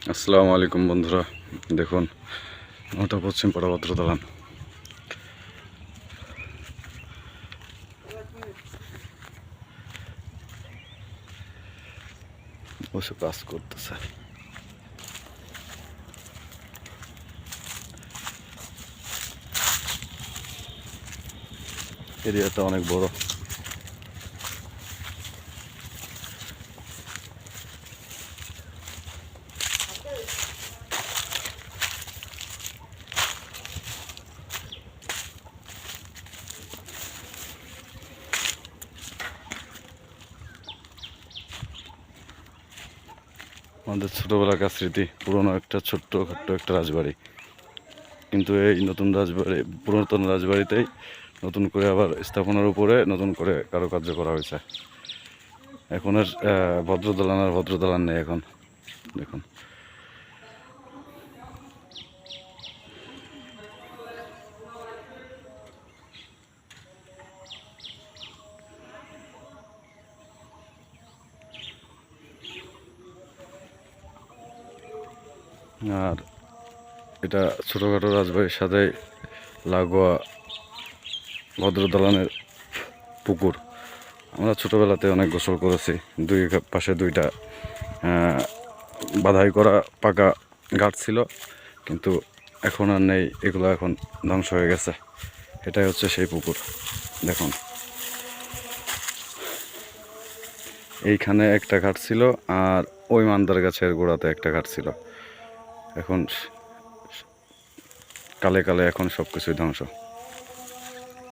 আসসালামু আলাইকুম বন্ধুরা, দেখুন ওটা পশ্চিম পাড়া ভদ্র দালান। বসে কাজ করতেছে। এরিয়াটা অনেক বড়। আমাদের ছোটবেলাকার স্মৃতি, পুরনো একটা ছোট্ট একটা রাজবাড়ি। কিন্তু এই নতুন রাজবাড়ি, পুরাতন রাজবাড়িতেই নতুন করে আবার স্থাপনার উপরে নতুন করে কারুকার্য করা হয়েছে। এখন আর ভদ্র দালান নেই এখন। দেখুন আর এটা ছোটোখাটো রাজবাড়ির সাথে লাগোয়া ভদ্র দালানের পুকুর। আমরা ছোটোবেলাতে অনেক গোসল করেছি। দুই পাশে দুইটা বাধাই করা পাকা ঘাট ছিল, কিন্তু এখন আর নেই। এগুলো এখন ধ্বংস হয়ে গেছে। এটাই হচ্ছে সেই পুকুর। দেখুন, এইখানে একটা ঘাট ছিল, আর ওই মান্দার গাছের গোড়াতে একটা ঘাট ছিল। এখন কালে কালে এখন সব কিছুই ধ্বংস।